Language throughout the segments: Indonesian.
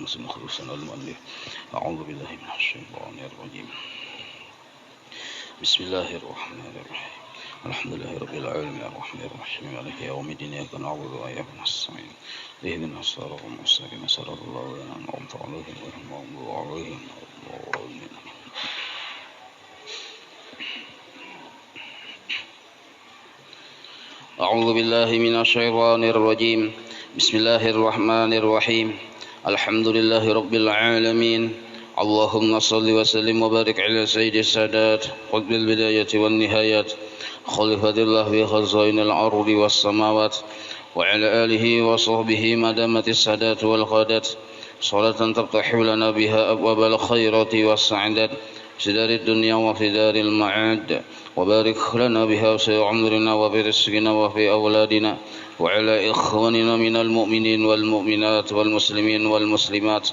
المسلم خلصنا المؤلف أعوذ بالله من الشيطان الرجيم بسم الله الرحمن الرحيم الحمد لله رب العالمين الرحمن الرحيم مالك يوم الدين إياك نعبد وإياك نستعين اهدنا الصراط المستقيم صراط الذين أنعمت عليهم غير المغضوب عليهم ولا الضالين أعوذ بالله من الشيطان الرجيم بسم الله الرحمن الرحيم الحمد لله رب العالمين اللهم صل وسلم وبارك على سيد السادات قطب البداية والنهايات خليفة الله في خزائن الأرض والسماوات وعلى آله وصحبه ما دامت السادات والقادات صلاة تفتح لنا بها أبواب الخيرات والسعادات في دار الدنيا وفي دار المعاد وبارك لنا بها في عمرنا وفي رزقنا وفي أولادنا وعلى إخواننا من المؤمنين والمؤمنات والمسلمين والمسلمات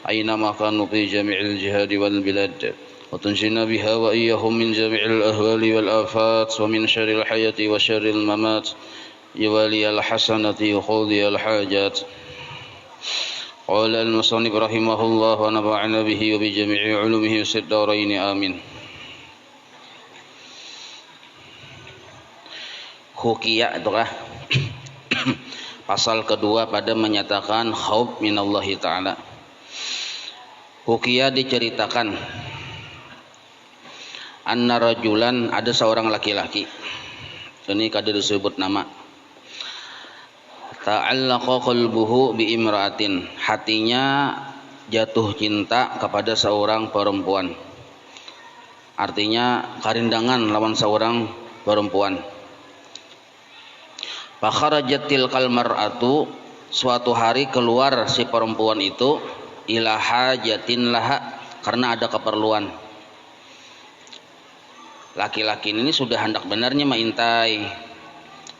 أينما كانوا في جميع الجهاد والبلاد وتنجينا بها وإياهم من جميع الأهوال والآفات ومن شر الحياة وشر الممات يوالي الحسنة وقضي الحاجات قال المصنف رحمه الله ونفعنا به وبجميع علومه في الدارين آمين. Hukiyah itulah pasal kedua pada menyatakan khauf minallahi ta'ala. Hukiyah diceritakan anna rajulan, ada seorang laki-laki, ini kada disebut nama, ta'allaqa qalbuhu bi imra'atin, hatinya jatuh cinta kepada seorang perempuan, artinya karindangan lawan seorang perempuan. Fakharajatil kalmar'atu, suatu hari keluar si perempuan itu ila hajatin laha, karena ada keperluan. Laki-laki ini sudah hendak benarnya maintai,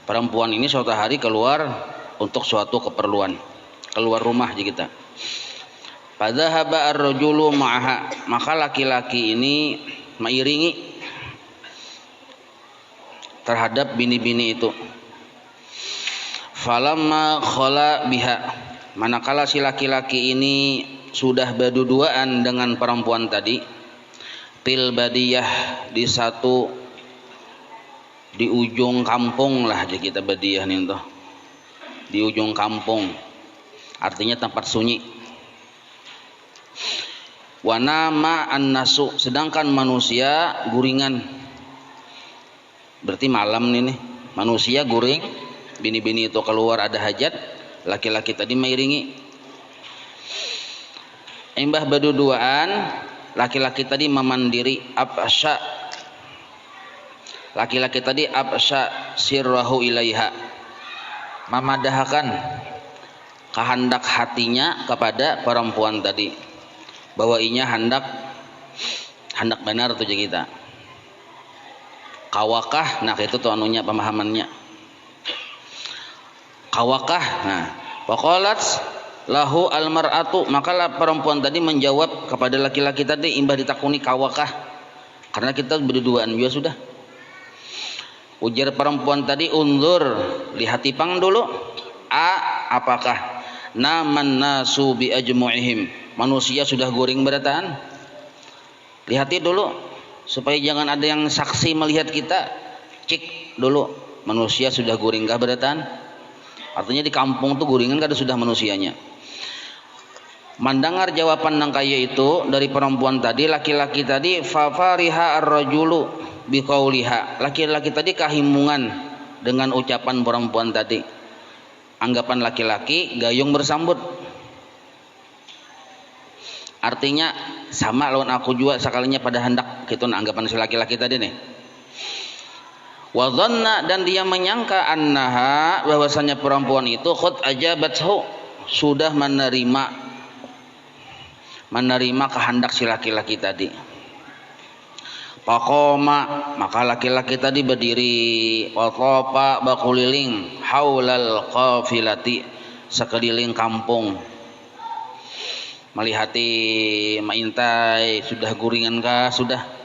perempuan ini suatu hari keluar untuk suatu keperluan, keluar rumah aja kita. Fadhahaba ar-rajulu ma'aha, maka laki-laki ini mengiringi terhadap bini-bini itu. Falamma khala biha, manakala si laki-laki ini sudah berduaan dengan perempuan tadi, til badiyah, di ujung kampung lah aja kita, badiyah nih tuh, di ujung kampung, artinya tempat sunyi. Wa nama an-nasu, sedangkan manusia guringan, berarti malam nih manusia guring. Bini-bini itu keluar ada hajat, laki-laki tadi mengiringi. Embah berduaan, laki-laki tadi memandiri absya, laki-laki tadi absya sirrahu ilaiha, memadahkan kehendak hatinya kepada perempuan tadi, bahwa inya hendak benar tuh kita. Kawakah, nah itu tuh anunya pemahamannya. Kawakah, nah faqalat lahu almar'atu, maka perempuan tadi menjawab kepada laki-laki tadi, imbah ditakuni kawakah, karena kita berduaan juga sudah. Ujar perempuan tadi, unzur, lihat tipang dulu, apakah naman nasu bi ajmu'ihim, manusia sudah guring berataan, lihati dulu supaya jangan ada yang saksi melihat kita, cek dulu manusia sudah guring kah berataan. Artinya di kampung tuh guringan kada sudah manusianya. Mendengar jawaban nang kaya itu dari perempuan tadi, laki-laki tadi, fafariha ar-rajulu biqauliha, laki-laki tadi kahimungan dengan ucapan perempuan tadi. Anggapan laki-laki gayung bersambut, artinya sama lawan aku juga sekalinya pada hendak gitu, anggapan si laki-laki tadi nih. Wa dhanna, dan dia menyangka annaha, bahwasanya perempuan itu qad ajabathu, sudah menerima kehendak si laki-laki tadi. Faqama, maka laki-laki tadi berdiri, wa tafa, bakuliling haulal qafilati, sekeliling kampung, melihati maintai sudah guringan kah, sudah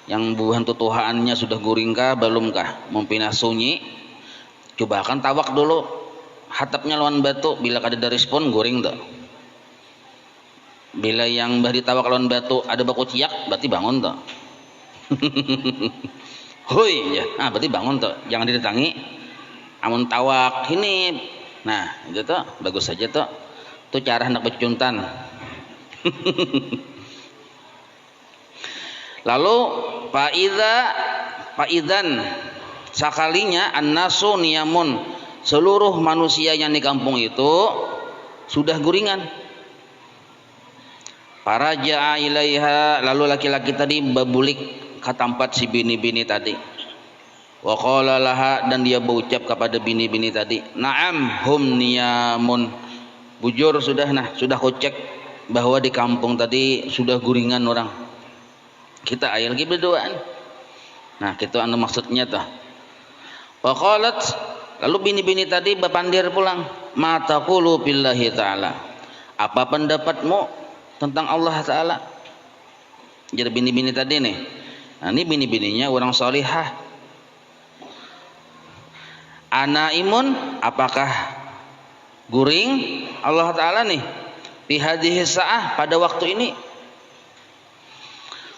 yang buhan tutuhaannya sudah guringkah belumkah, mumpina sunyi, coba kan tawak dulu hatapnya lawan batu, bila kada ada respon guring tuh. Bila yang bah ditawak lawan batu ada baku ciak berarti bangun toh. Hui ya, berarti bangun toh, jangan didatangi. Amun tawak ini, nah itu toh bagus saja toh. Itu cara hendak becuntan. Lalu faidan sakalinya annasu niyamun, seluruh manusia yang di kampung itu sudah guringan. Faraja'a ilaiha, lalu laki-laki tadi berbulik ke tempat si bini-bini tadi. Wa qala laha, dan dia berucap kepada bini-bini tadi, na'am hum niyamun, bujur sudah aku cek bahwa di kampung tadi sudah guringan orang. Kita ayat lagi berduaan. Nah, gitu anu maksudnya tuh. Wa qalat, lalu bini-bini tadi berpandir pulang, ma taqulu billahi ta'ala, apa pendapatmu tentang Allah Ta'ala? Jadi bini-bini tadi nih, nah ini bini-bininya orang salihah. Anaimun, apakah guring Allah Ta'ala nih fi hadhihi sa'ah, pada waktu ini?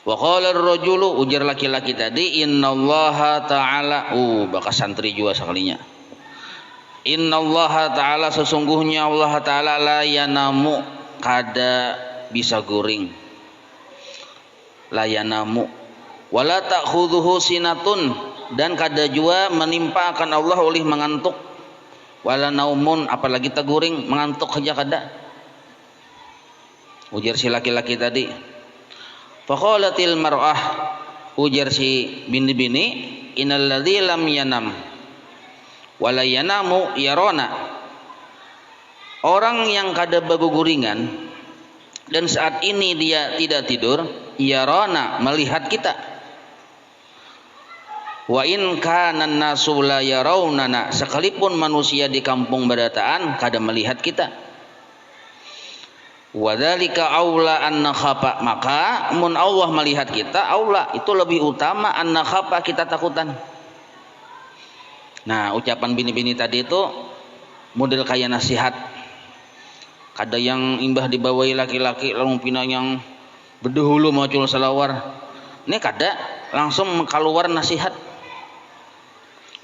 Wa qala ar-rajulu, ujar laki-laki tadi, innallaha ta'ala, bakal santri juga sekalinya. Innallaha ta'ala, sesungguhnya Allah Ta'ala la yanamu, kada bisa guring, layanamu, wala ta'khudhuhu sinatun, dan kada jua menimpa akan Allah oleh mengantuk, wala naumun, apalagi teguring mengantuk saja kada. Ujar si laki-laki tadi. Faqalatil mar'ah, ujar si bini-bini, innal ladzi lam yanam wala yanamu yarona, orang yang kada baguguringan dan saat ini dia tidak tidur, yarona, melihat kita. Wa in kana an-nasu la yarawnana, sekalipun manusia di kampung badataan kada melihat kita. Wa dzalika aula an nakhafa, maka mun Allah melihat kita, aula itu lebih utama an nakhafa, kita takutan. Nah, ucapan bini-bini tadi itu model kayak nasihat. Kada yang imbah dibawai laki-laki lalu pina yang berdahulu muncul salawar. Ini kada langsung keluar nasihat.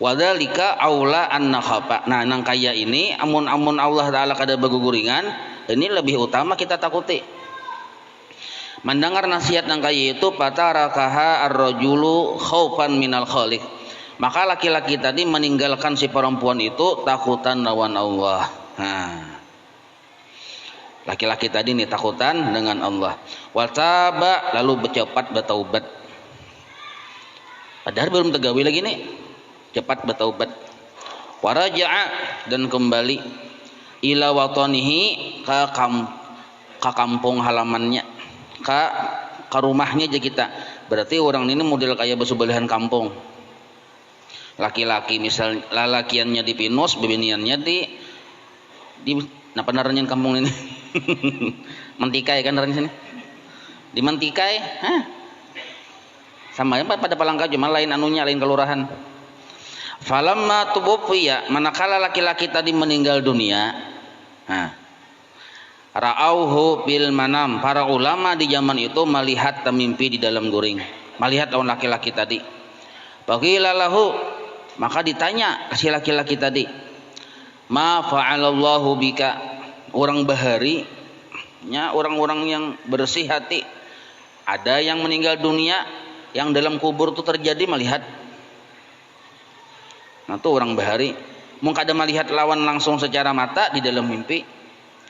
Wadzalika aula an nakhafa. Nah, nang kaya ini amun Allah Ta'ala kada baguguringan, ini lebih utama kita takuti. Mendengar nasihat nang kaya itu, patarakaha ar-rajulu khaufan minal khaliq, maka laki-laki tadi meninggalkan si perempuan itu takutan lawan Allah. Laki-laki tadi nih takutan dengan Allah. Wataba, lalu bercepat bertaubat. Padahal belum tegawi lagi nih, cepat bertaubat. Waraja'a, dan kembali ila watanihi, ke kampung halamannya, ke rumahnya aja kita. Berarti orang ini model kayak bersebelahan kampung. Laki-laki misal lalakiannya di Pinus, bebiniannya di naranyan kampung ini. Mentikai kan orang sini. Di Mentikai, sama pada Palangka, cuma lain anunya, lain kelurahan. Falamma tubufiya, manakala laki-laki tadi meninggal dunia, ra'auhu bil manam, para ulama di zaman itu melihat mimpi di dalam guring, melihat orang laki-laki tadi. Faqila lahu, maka ditanya si laki-laki tadi, ma fa'alallahu bika, orang bahari, orang-orang yang bersih hati, ada yang meninggal dunia, yang dalam kubur itu terjadi melihat. Nah itu orang bahari, mungkin ada melihat lawan langsung secara mata di dalam mimpi,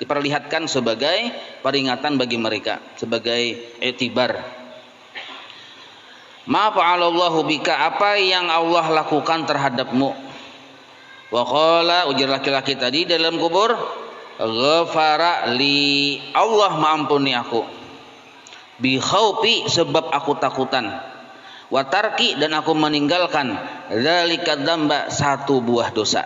diperlihatkan sebagai peringatan bagi mereka, sebagai etibar. Ma fa'alallahu bika, apa yang Allah lakukan terhadapmu. Wa qala, ujar laki-laki tadi dalam kubur, ghafara li, Allah mengampuni aku, bi khaufi, sebab aku takutan, wa tarki, dan aku meninggalkan, dzalika dzamba, satu buah dosa.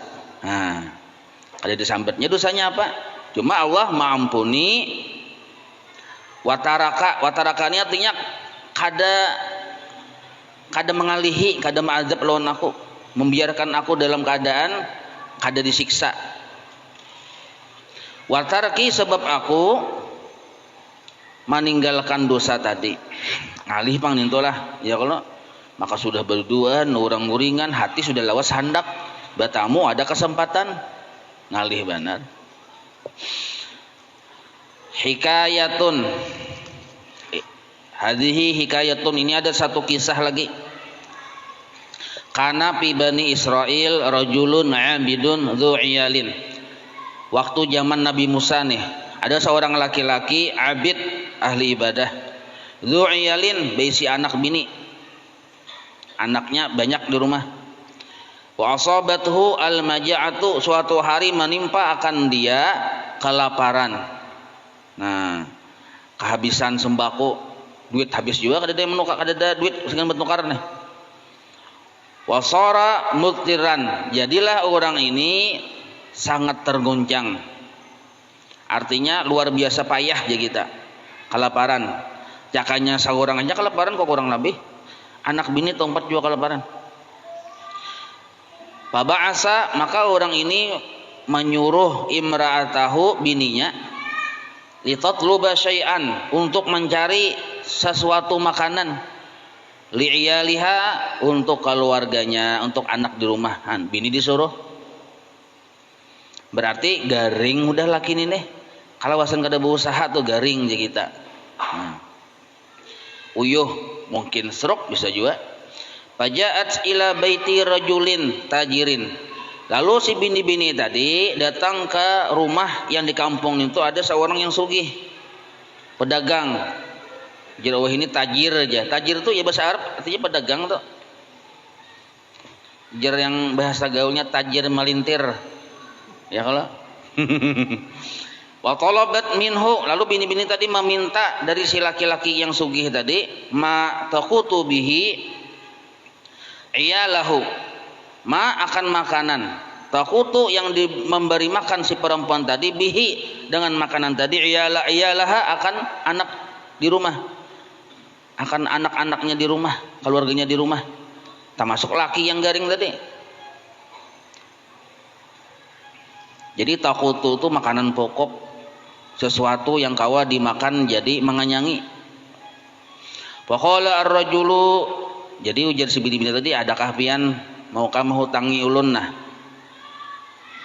Ada disambatnya dosanya apa? Cuma Allah mengampuni. Watarakani artinya kada mengalihi, kada ma'adzab lawan aku, membiarkan aku dalam keadaan kada disiksa. Watarki, sebab aku meninggalkan dosa tadi. Ngalih pang nintolah ya kalau maka sudah berdua orang muringan hati sudah lawas handak batamu ada kesempatan ngalih benar. Hikayatun, hadhihi hikayatun, ini ada satu kisah lagi. Kana fi bani Israil rajulun abidun dzu iyalin. Waktu zaman Nabi Musa nih, ada seorang laki-laki abid ahli ibadah. Dzu iyalin, berisi anak bini. Anaknya banyak di rumah. Wa asabathu al-maja'atu, suatu hari menimpa akan dia kelaparan. Nah, kehabisan sembako, duit habis juga kada ada menukar, kada ada duit dengan bertukar nih. Wasara mutiran, jadilah orang ini sangat tergoncang. Artinya luar biasa payah aja kita. Kelaparan. Jakanya seorang aja kelaparan kok kurang lebih. Anak bini tempat juga kelaparan. Faba'asa, maka orang ini menyuruh imra'atahu, bininya, litatluba syai'an, untuk mencari sesuatu makanan, li'iyaliha, untuk keluarganya, untuk anak di rumah. Bini disuruh, berarti garing udah laki ini nih. Kalau wasan kada berusaha tuh garing aja kita. Uyuh mungkin stroke bisa juga. Faja'at ila baiti rajulin tajirin. Lalu si bini-bini tadi datang ke rumah yang di kampung itu ada seorang yang sugih, pedagang. Jauh ini tajir aja. Tajir itu ya bahasa Arab artinya pedagang tuh. Jar yang bahasa gaulnya tajir melintir. Ya kalau. Wa talabat minhu, lalu bini-bini tadi meminta dari si laki-laki yang sugih tadi, ma taqutu bihi iyalahu, ma akan makanan, taqutu yang memberi makan si perempuan tadi, bihi dengan makanan tadi, iyalaha akan anak di rumah, akan anak-anaknya di rumah, keluarganya di rumah, termasuk laki yang garing tadi. Jadi taqutu itu makanan pokok, sesuatu yang kawa dimakan jadi mengenyangi. Faqala ar-rajulu, jadi ujar si bini-bini tadi, adakah pian maukah menghutangi ulun nah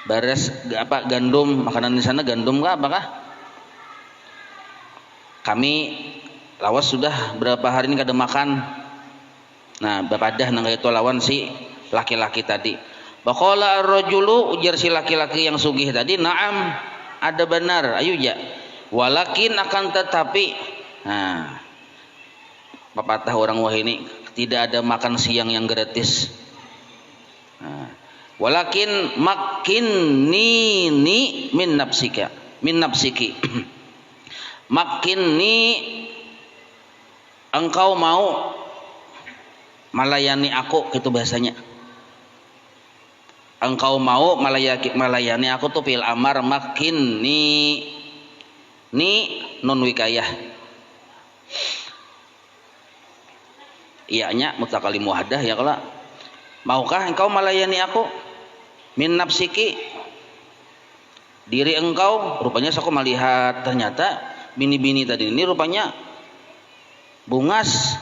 beres apa gandum, makanan di sana gandum kah apakah? Kami lawas sudah berapa hari ini kada makan. Nah bapadah nang itu lawan si laki-laki tadi. Faqala ar-rajulu, ujar si laki-laki yang sugih tadi, na'am, ada benar, ayo ya. Walakin akan tetapi, nah, pepatah orang wah ini, tidak ada makan siang yang gratis. Nah, walakin makinni min nafsika, min nafsiki. Makinni, engkau mau melayani aku, itu bahasanya. Engkau mau melayani aku tuh fil amar, makin ni nun wikayah, iyanya mutakalim muhadah ya kalau maukah engkau melayani aku min nafsiki, diri engkau. Rupanya aku melihat ternyata bini-bini tadi ini rupanya bungas,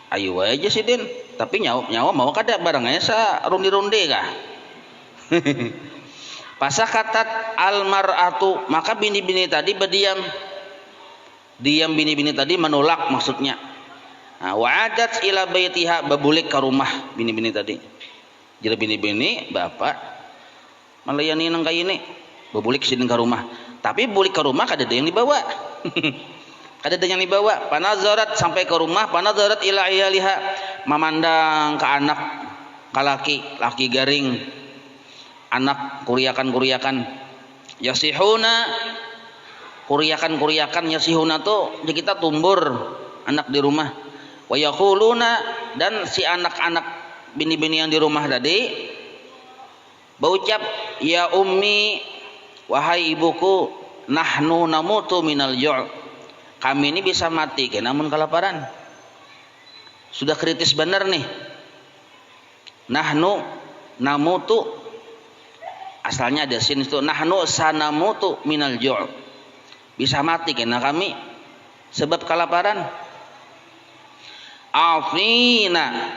ayo aja sih din, tapi nyawa mau kada barangnya sa rundi-rundi kah. Pasakatat almar'atu, maka bini-bini tadi berdiam. Diam bini-bini tadi menolak maksudnya. Nah, wa'adat ila baitiha, bebulik ke rumah bini-bini tadi. Jadi bini-bini bapak melayani nang kayak ini, bebulik sini ke rumah. Tapi bulik ke rumah kada ada yang dibawa. Kada ada yang dibawa. Panazarat, sampai ke rumah, panazarat ila iyaliha, memandang ke anak, ke laki garing, anak kuriakan yasihuna, kuriakan yasihuna tuh ya kita tumbur anak di rumah. Wa yaquluna, dan si anak-anak bini-bini yang di rumah tadi berucap, ya ummi, wahai ibuku, nahnu namutu minal ju', kami ini bisa mati namun kelaparan. Sudah kritis benar nih. Nahnu namutu, asalnya ada sin itu, nahnu sanamutu minal ju', bisa mati karena kami sebab kelaparan. Afina,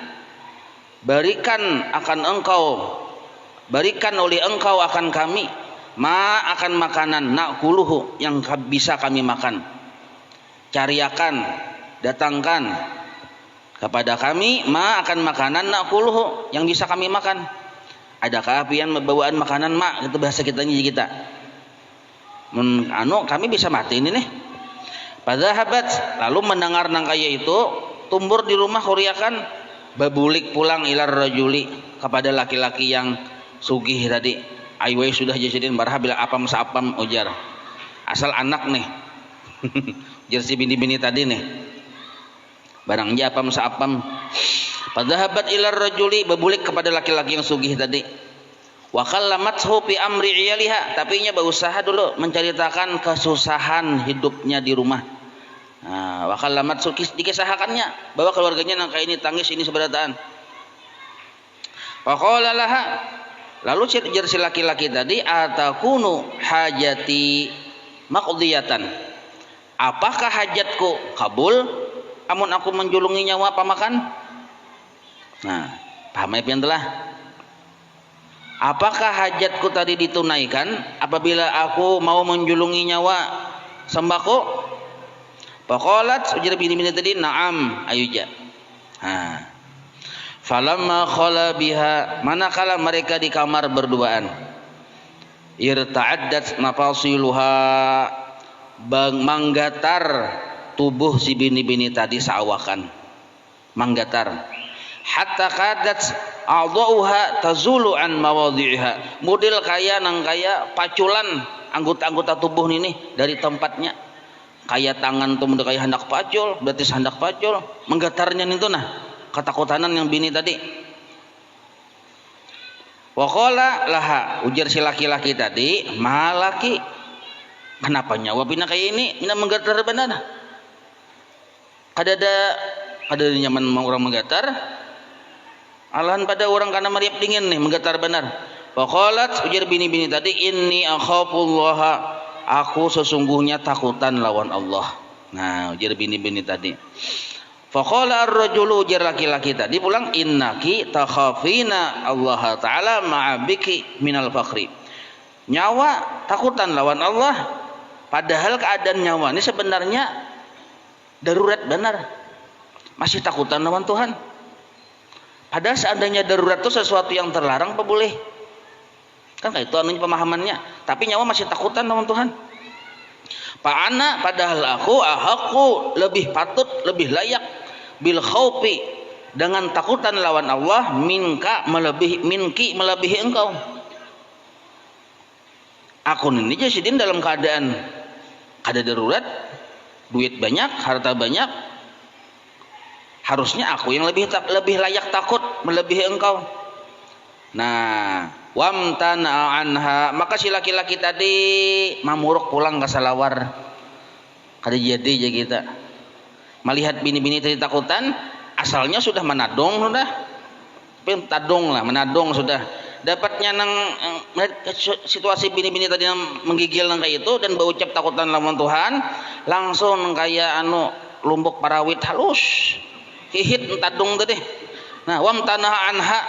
berikan oleh engkau akan kami ma akan makanan nakuluhu yang bisa kami makan. Cariakan, datangkan kepada kami ma akan makanan nakuluhu yang bisa kami makan. Adakah pian bawaan makanan mak? Itu bahasa kita. Kami bisa mati ini nih. Padhahabat, lalu mendengar nangkaya itu tumbur di rumah kuriakan babulik pulang ilar rajuli kepada laki-laki yang sugih tadi. Aywai sudah jasidin barha bila apam saapam ujar. Asal anak nih. Ujar si bini-bini tadi nih. Barangnya apam saapam. Padhahabat ilar rajuli babulik kepada laki-laki yang sugih tadi. Wa kallamathu fi amri iyaliha, tapi nya berusaha dulu menceritakan kesusahan hidupnya di rumah. Wa kallamathu dikisahkannya bahwa keluarganya nangka ini tangis ini seberataan. Wa qala laha, lalu ujar si laki-laki tadi, atakunu hajati maqdiyatan, apakah hajatku kabul amun aku menjulungi nyawa pamakan? Nah, paham ya pian telah? Apakah hajatku tadi ditunaikan apabila aku mau menjulungi nyawa sembako? Faqalat, ujar bini-bini tadi, na'am, ayuja. Falamma khala biha, manakala mereka di kamar berduaan, irta'addat nafasiluha, manggatar tubuh si bini-bini tadi seawakan, manggatar. Hatta kadat a'dha'uha tazulu an mawadhi'iha, model kaya nang kaya paculan anggota-anggota tubuh ini dari tempatnya. Kayak tangan tuh kaya hendak pacul, berarti hendak pacul, menggetarnya itu nah ketakutanan yang bini tadi. Wa qala laha, ujar si laki-laki tadi, malaki, kenapa nyawa bina kayak ini, bina menggetar benar? Ada nyaman orang menggetar, alahan pada orang karena mariap dingin nih menggetar benar. Wa qalat, ujar bini-bini tadi, inni akhafullaha, aku sesungguhnya takutan lawan Allah. Nah, ujar bini-bini tadi. Faqala ar-rajulu, ujar laki-laki tadi pulang, innaki takhafina Allah taala ma'abiki minal fakhri. Nyawa takutan lawan Allah, padahal keadaan nyawa ini sebenarnya darurat benar. Masih takutan lawan Tuhan. Padahal seandainya darurat itu sesuatu yang terlarang apa boleh? Kan kayak itu anunya pemahamannya. Tapi nyawa masih takutan lawan Tuhan. Pa'ana, padahal aku lebih patut, lebih layak bil khaufi, dengan takutan lawan Allah, minki melebihi engkau. Aku ini jasidin dalam keadaan ada darurat, duit banyak, harta banyak. Harusnya aku yang lebih layak takut melebihi engkau. Nah, wamtana anha, maka si laki-laki tadi mamuruk pulang ke salawar. Kada jadi aja kita melihat bini-bini tadi takutan, asalnya sudah menadong sudah, menadong sudah. Dapatnya nang situasi bini-bini tadi yang menggigil nang kayak itu dan berucap takutan lawan Tuhan, langsung kayak lumbuk parawit halus, hihit tadung tadi. Nah, wamtana anha,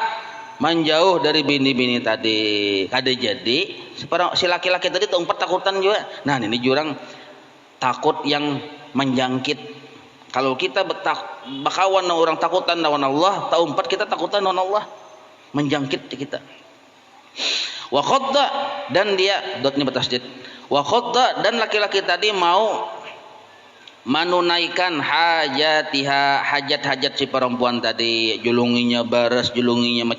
menjauh dari bini-bini tadi. Kada jadi si laki-laki tadi tuh takutan juga. Nah, ini jurang takut yang menjangkit. Kalau kita bakawan orang takutan lawan Allah, taumpat kita takutan lawan Allah, menjangkit kita. Wa khadda, dan dia dot ini batasjid. Wa khadda, dan laki-laki tadi mau menunaikan hajat-hajat si perempuan tadi, julunginya baras, julunginya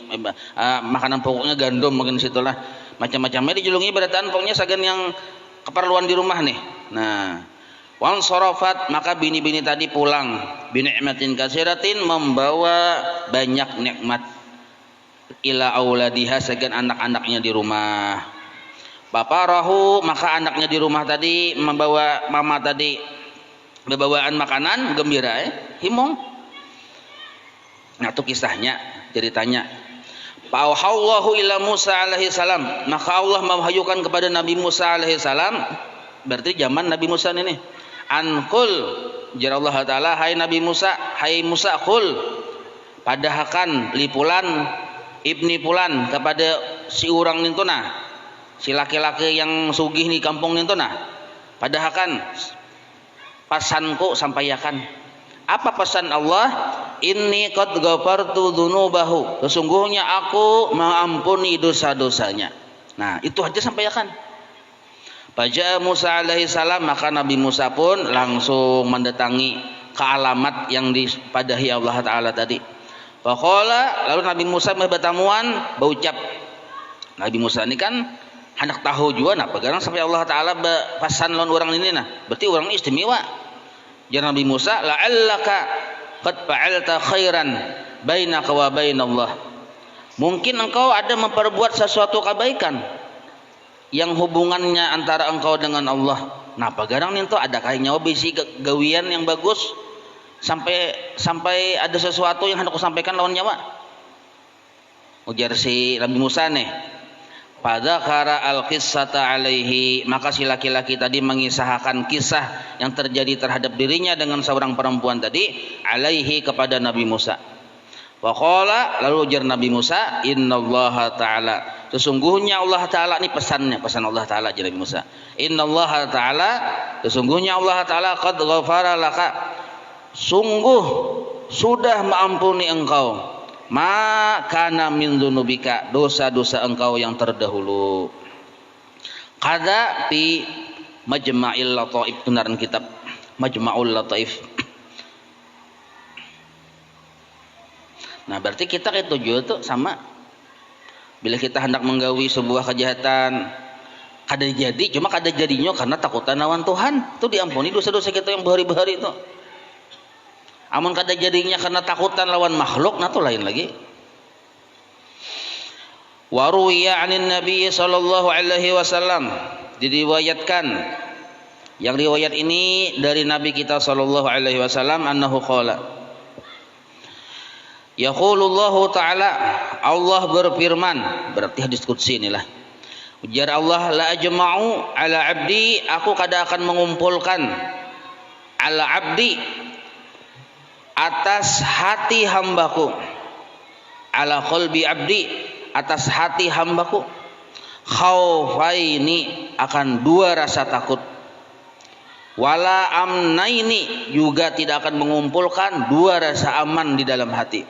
makanan pokoknya gandum mungkin situlah macam-macamnya dijulungi berataan pokoknya sagan yang keperluan di rumah nih. Nah, wan sorofat, maka bini-bini tadi pulang binikmatin kasiratin, membawa banyak nikmat, ila auladiha, sagan anak-anaknya di rumah. Baparahu, maka anaknya di rumah tadi membawa mama tadi bebawaan makanan gembira, himong. Nah, itu kisahnya, ceritanya. Fa'auhallahu ila Musa alaihi salam, maka Allah mewahyukan kepada Nabi Musa alaihi salam, berarti zaman Nabi Musa ini, ankul jar Allah taala, hai Nabi Musa, hai Musa, qul padahakan li pulan ibni pulan kepada si urang nintuna, si laki-laki yang sugih di kampung nintuna, padahakan pesanku sampaikan. Apa pesan Allah? Inni qad ghafartu dzunubahu, sesungguhnya aku mengampuni dosa-dosanya. Nah, itu aja sampaikan. Baca Musa alaihi salam, maka Nabi Musa pun langsung mendatangi ke alamat yang dipadahi Allah taala tadi. Faqala, lalu Nabi Musa bertamuan berucap. Nabi Musa ini kan hendak tahu juga nah pegarang sampai Allah taala pesan lawan orang ini nah. Berarti orang ini istimewa. Jar Nabi Musa, la'allaka qad fa'alta khairan bainaka wa bainallah. Mungkin engkau ada memperbuat sesuatu kebaikan yang hubungannya antara engkau dengan Allah. Nah, pagarang itu ada kayaknya bisi gawian yang bagus sampai ada sesuatu yang hendak aku sampaikan lawan nyawa. Ujar si Nabi Musa nih. Pada kara al-qissata alaihi, maka si laki-laki tadi mengisahkan kisah yang terjadi terhadap dirinya dengan seorang perempuan tadi alaihi kepada Nabi Musa. Wa qala, lalu ujar Nabi Musa, innallaha ta'ala, sesungguhnya Allah taala, ini pesannya, pesan Allah taala jar Nabi Musa. Innallaha ta'ala, sesungguhnya Allah taala qad ghafara laka, sungguh sudah mengampuni engkau ma kana min dzunubika, dosa-dosa engkau yang terdahulu. Qada fi Majma'il Lataif, benaran kitab Majma'ul Lataif. Nah, berarti kita itu juga tuh sama. Bila kita hendak menggawi sebuah kejahatan, kada jadi, cuma kada jadinya karena takutan lawan Tuhan, itu diampuni dosa-dosa kita yang berhari-hari itu. Amun kada jadinya karena takutan lawan makhluk, nah itu lain lagi. Waruya anin Nabi sallallahu alaihi wasallam, diriwayatkan, yang riwayat ini dari Nabi kita sallallahu alaihi wasallam, annahu qala, yaqulullahu ta'ala, Allah berfirman, berarti hadis qudsi inilah. Ujar Allah, la ajma'u ala abdi, aku kada akan mengumpulkan ala abdi, atas hati hambaku, ala qalbi abdi, atas hati hambaku, khaufaini, akan dua rasa takut, wala amnaini, juga tidak akan mengumpulkan dua rasa aman di dalam hati.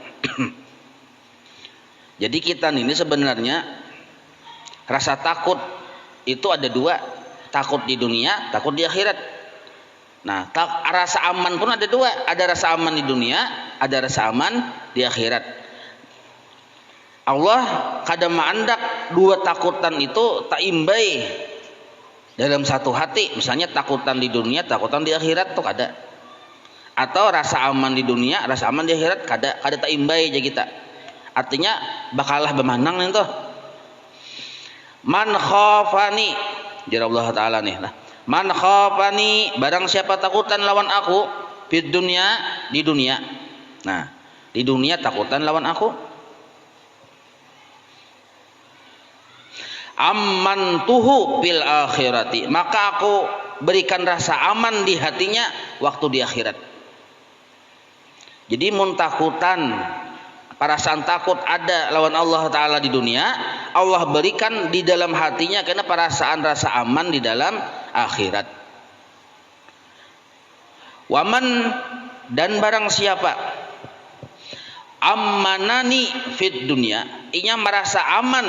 Jadi kita ini sebenarnya rasa takut itu ada dua, takut di dunia, takut di akhirat. Nah, rasa aman pun ada dua, ada rasa aman di dunia, ada rasa aman di akhirat. Allah kadang mengandak dua takutan itu tak imbai dalam satu hati. Misalnya takutan di dunia, takutan di akhirat tuh kada. Atau rasa aman di dunia, rasa aman di akhirat kada tak imbai aja kita. Artinya bakalah bemanang itu. Man khafani, jar Allah taala nih lah. Man khafani, barang siapa takutan lawan aku, fid dunya, di dunia. Nah, di dunia takutan lawan aku. Ammantuhu fil akhirati, maka aku berikan rasa aman di hatinya waktu di akhirat. Jadi mun takutan, perasaan takut ada lawan Allah taala di dunia, Allah berikan di dalam hatinya karena perasaan rasa aman di dalam akhirat. Waman, dan barang siapa ammanani fid dunya, inya merasa aman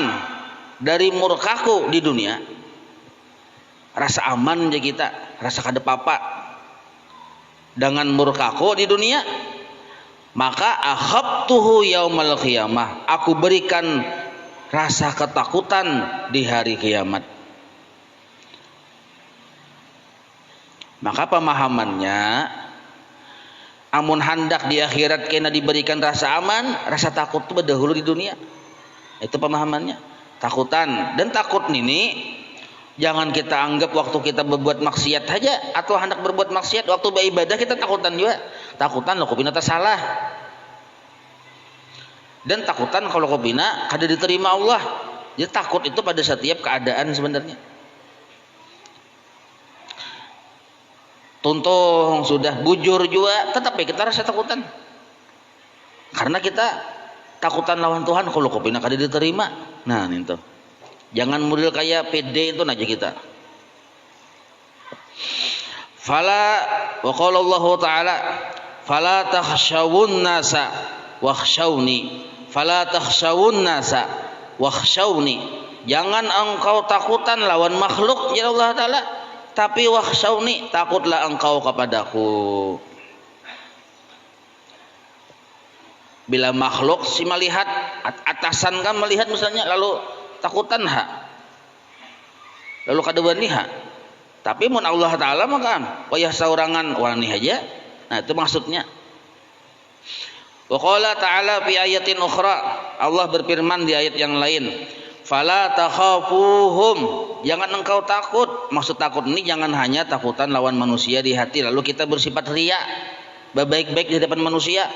dari murkaku di dunia, rasa aman aja kita, rasa kada apa-apa dengan murkaku di dunia, maka akhabtuhu yaumal qiyamah, aku berikan rasa ketakutan di hari kiamat. Maka pemahamannya, amun hendak di akhirat kena diberikan rasa aman, rasa takut itu berdahulu di dunia. Itu pemahamannya. Takutan, dan takut ini jangan kita anggap waktu kita berbuat maksiat saja, atau hendak berbuat maksiat waktu beribadah kita takutan juga. Takutan lo kubina salah, dan takutan kalau kubina kada diterima Allah. Jadi takut itu pada setiap keadaan sebenarnya. tuntung, sudah bujur juga, tetapi kita rasa takutan. Karena kita takutan lawan Tuhan, kalau kopina kada diterima. Nah, itu. Jangan model kayak PD itu aja kita. Fala wa qala Allah taala fala takhshawun nasa wakhshawni. Fala takhshawun nasa wakhshawni. Jangan engkau takutan lawan makhluk ya Allah taala, tapi wakhshawni, takutlah engkau kepadaku. Bila makhluk si melihat atasan kan melihat misalnya, lalu takutan lalu kada wani tapi mun Allah taala maka wayah saurangan wani aja. Nah itu maksudnya. Wa qala ta'ala fi ayatin ukhra, Allah berfirman di ayat yang lain, fala takhafuhum, jangan engkau takut. Maksud takut ini jangan hanya takutan lawan manusia di hati lalu kita bersifat riya, baik-baik di hadapan manusia.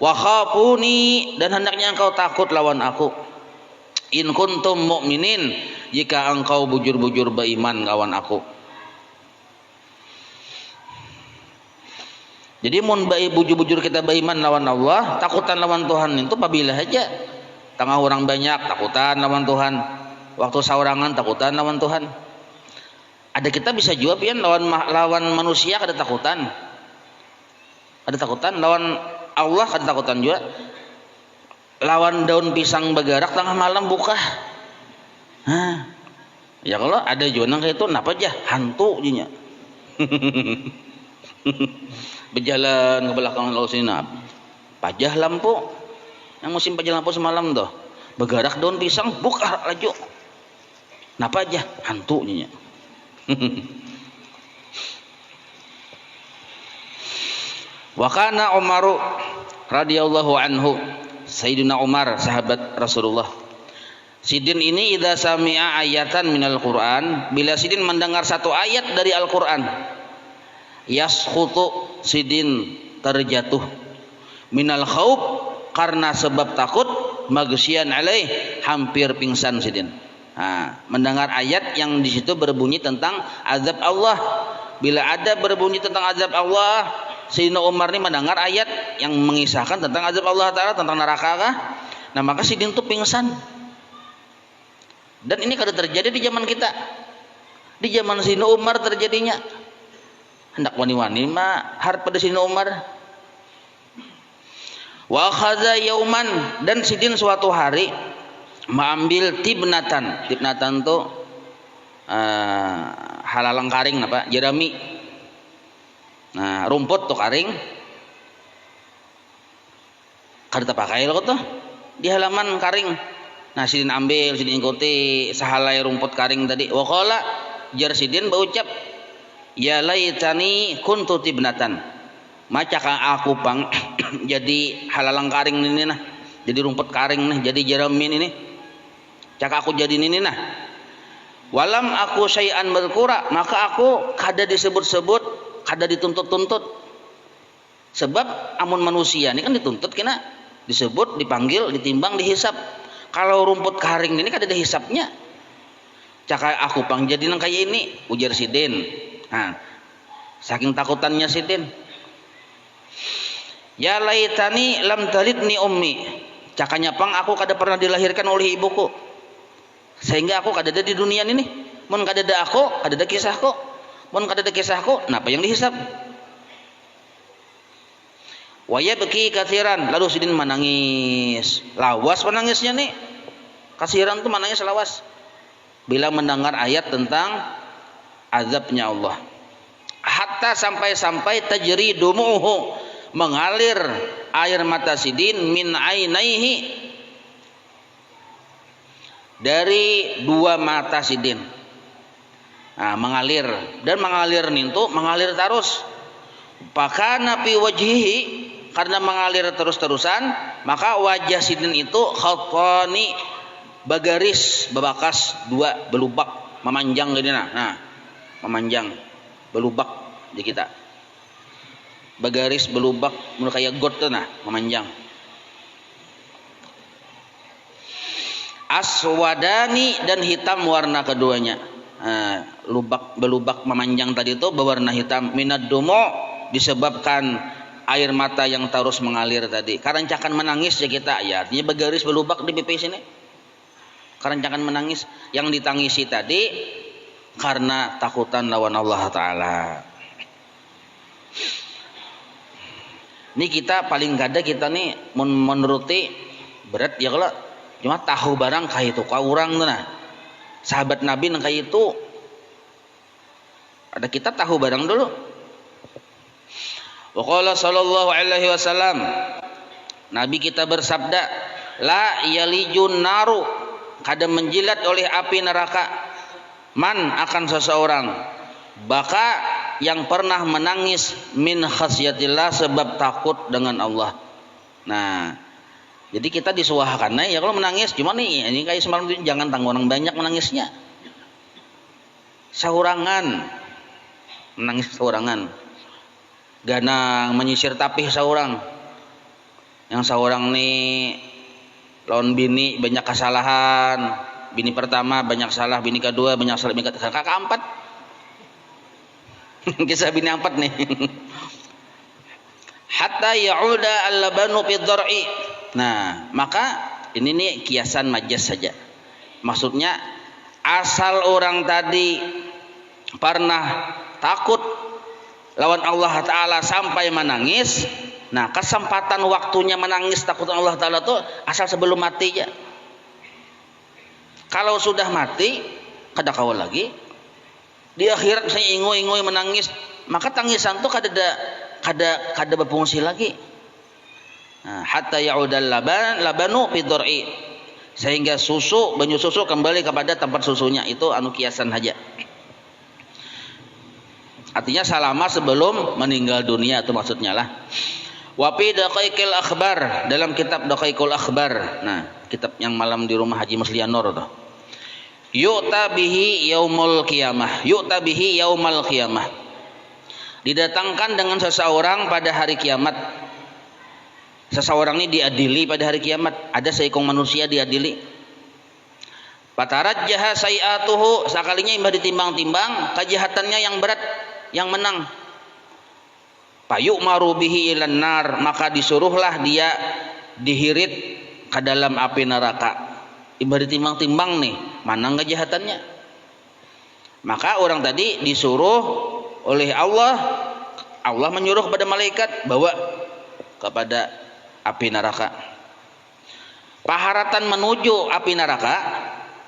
Wa khafuni, dan hendaknya engkau takut lawan aku. In kuntum mu'minin, jika engkau bujur-bujur beriman lawan aku. Jadi mun bujur-bujur kita beriman lawan Allah, takutan lawan Tuhan itu apabila aja tengah orang banyak takutan lawan Tuhan, waktu saurangan takutan lawan Tuhan. Ada kita bisa jawab ya lawan manusia kada takutan. Ada takutan lawan Allah kada takutan juga. Lawan daun pisang bergerak tengah malam buka. Ya kalau ada juga kayak itu napa aja hantu jinya. Berjalan ke belakang laut sini pajah lampu. Yang musim pajah lampu semalam tuh. Bergerak daun pisang buka laju. Napa aja hantu jinya. Wa kana Umaru radhiyallahu anhu, Sayyidina Umar sahabat Rasulullah. Sidin ini idza sami'a ayatan minal Quran, bila Sidin mendengar satu ayat dari Al-Quran, yaskhutu, Sidin terjatuh, minal khauf, karena sebab takut, maghsyian alaih, hampir pingsan Sidin. Mendengar ayat yang di situ berbunyi tentang azab Allah. Bila ada berbunyi tentang azab Allah, Sayyidina Umar ini mendengar ayat yang mengisahkan tentang azab Allah Ta'ala, tentang neraka kah? Nah maka Sidin itu pingsan. Dan ini kada terjadi di zaman kita. Di zaman Sayyidina Umar terjadinya. Hendak wani-wani mah harap pada Sayyidina Umar. Wa akhadha yauman, dan Sidin suatu hari mengambil tibnatan. Tibnatan itu halalang karing apa? Jerami. Nah, rumput tuh karing. Kada pakai lo tuh di halaman karing. Nah, Sidin ambil, Sidin ikuti sahalai rumput karing tadi. Wa qala, jar Sidin berucap, ya laitani kuntu tibnatan. Macakah aku pang jadi halalang karing ini nah. Jadi rumput karing nih, jadi jeramin ini. Cak aku jadi ini nah. Walam aku syai'an berkura, maka aku kada disebut-sebut, kada dituntut-tuntut. Sebab amun manusia ini kan dituntut kena disebut, dipanggil, ditimbang, dihisap. Kalau rumput karing ini kada ada hisapnya. Cakap aku pang jadi nang kayak ini, ujar Sidin. Saking takutannya Sidin. Ya laitani lam talidni ummi. Cakanya pang aku kada pernah dilahirkan oleh ibuku. Sehingga aku kada ada di dunia ini. Mun kada ada aku, kada ada kisahku. Mun kada ada kisahku, napa yang dihisap? Waya beki kathiran, lalu Sidin menangis. Lawas menangisnya nih. Kasiran tuh menangis lawas. Bila mendengar ayat tentang azabnya Allah. Hatta sampai-sampai tajri dumuhu, mengalir air mata Sidin min ainaihi, dari dua mata Sidin. Mengalir, dan mengalir nintu mengalir terus. Pakana fi wajhihi, karena mengalir terus-terusan, maka wajah Sidin itu khatani, bagaris, bebakas dua, belubak, memanjang gini nah. Memanjang, belubak di kita. Bagaris belubak menurut kayak got tuh nah, memanjang. Aswadani, dan hitam warna keduanya. belubak memanjang tadi itu berwarna hitam. Minad dumu disebabkan air mata yang terus mengalir tadi. Karancakan menangis ya kita, ya artinya bergaris belubak di pipi sini. Karancakan menangis yang ditangisi tadi karena takutan lawan Allah Ta'ala. Ini kita paling gada kita nih menuruti berat ya kalau cuma tahu barang kayak itu kau orang tuh nah sahabat Nabi nang kayak itu ada kita tahu barang dulu. Wa qala sallallahu alaihi wasallam, Nabi kita bersabda, la yalijun naru, kada menjilat oleh api neraka man akan seseorang baka yang pernah menangis min khasyatillah sebab takut dengan Allah. Nah, jadi kita disuahkan ya kalau menangis cuma nih ini kayak semalam itu jangan tanggung orang banyak menangisnya. Saurangan. Menangis saurangan. Ganang menyisir tapih saurang. Yang saurang nih lawan bini banyak kesalahan. Bini pertama banyak salah, bini kedua banyak salah, bini ketiga, kakak keempat. Kisah bini empat nih. Hatta ya'uda al-labanu fi dhar'i. Nah, maka ini nih kiasan majas saja. Maksudnya asal orang tadi pernah takut lawan Allah Ta'ala sampai menangis, nah kesempatan waktunya menangis takut Allah Ta'ala itu asal sebelum mati ya. Kalau sudah mati kada kawal lagi di akhirat misalnya ingoi menangis, maka tangisan itu kada berfungsi lagi. Nah, hatta ya'udal labanu fi dhar'i, sehingga banyu susu kembali kepada tempat susunya. Itu anu kiasan saja. Artinya selama sebelum meninggal dunia itu maksudnya lah. Wa fi daqaiqil akhbar, dalam kitab Daqaiqul Akhbar. Nah, kitab yang malam di rumah Haji Muslianur tuh. Yu'ta bihi yaumul qiyamah. Yu'ta bihi yaumal qiyamah. Didatangkan dengan seseorang pada hari kiamat. Seseorang ini diadili pada hari kiamat. Ada seekor manusia diadili. Patarajjaha sayi'atuhu, sekalinya imbah ditimbang-timbang kejahatannya yang berat, yang menang. Payu'maru bihi ilan nar, maka disuruhlah dia dihirit ke dalam api neraka. Imbah ditimbang-timbang nih, mana kejahatannya. Maka orang tadi disuruh oleh Allah, Allah menyuruh kepada malaikat bawa kepada api neraka. Paharatan menuju api neraka,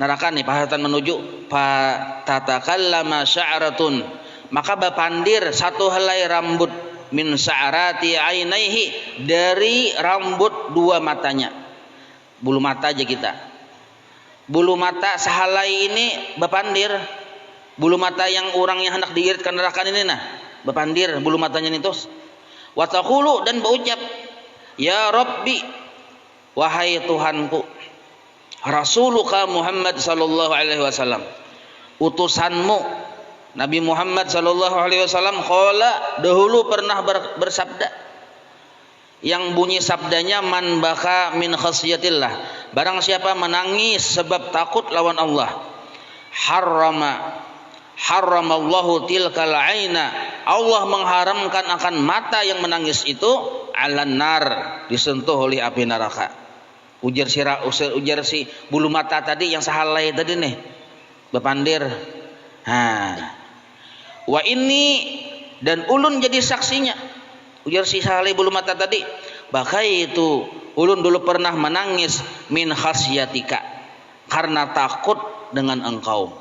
neraka nih paharatan menuju, fatataqallama sya'ratun, maka bapandir satu helai rambut min sya'rati ainaihi, dari rambut dua matanya. Bulu mata aja kita. Bulu mata sehalai ini bapandir. Bulu mata yang orang yang hendak diirit ke neraka ini nah, bapandir bulu matanya itu. Wa taqulu, dan berucap, ya Rabbi, wahai Tuhanku, Rasuluka Muhammad sallallahu alaihi wasallam, utusanmu Nabi Muhammad sallallahu alaihi wasallam, qala, dahulu pernah bersabda, yang bunyi sabdanya, man baka min khasyatillah, barang siapa menangis sebab takut lawan Allah, haramallahu tilkal aina, Allah mengharamkan akan mata yang menangis itu alan nar, disentuh oleh api neraka. Ujar si bulu mata tadi yang sahalai tadi nih bepandir. Wa ini, dan ulun jadi saksinya. Ujar si sahalai bulu mata tadi, bakai itu ulun dulu pernah menangis min khasyatika, karena takut dengan engkau.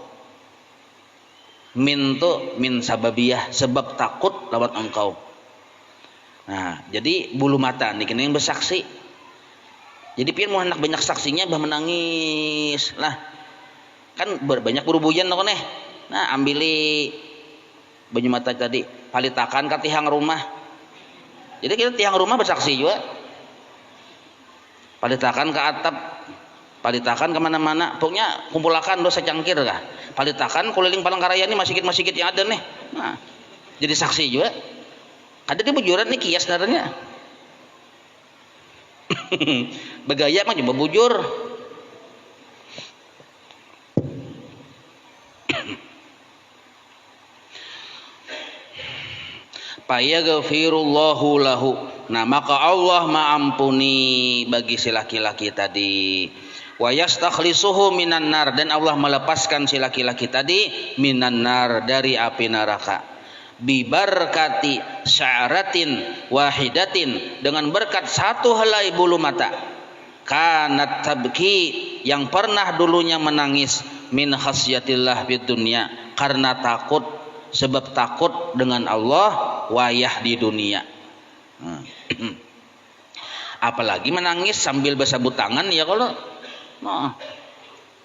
Min tu min sababiyah, sebab takut lawan engkau. Nah, jadi bulu mata nih kena yang bersaksi. Jadi pian mau hendak banyak saksinya bah menangis lah. Kan banyak berubuyan no nih. Nah, ambili banyu mata tadi, palitakan ke tiang rumah. Jadi kita tiang rumah bersaksi juga. Palitakan ke atap, palitakan kemana-mana, pokoknya kumpulakan dosa cangkir kah. Palitakan keliling Palangkaraya ini masjid-masjid yang ada nih. Nah, jadi saksi juga. Ada di bujuran nih kias sebenarnya. Begaya mah coba bujur. fayaghfirullahu lahu. Nah, maka Allah mengampuni bagi si laki-laki tadi. Wa yastakhlisuhu minan nar, dan Allah melepaskan si laki-laki tadi minan nar, dari api neraka. Bibarkati sya'ratin wahidatin, dengan berkat satu helai bulu mata. Kanat tabki, yang pernah dulunya menangis, min khasyatillah fid dunya, karena takut, sebab takut dengan Allah wayah di dunia. Apalagi menangis sambil bersabut tangan ya, kalau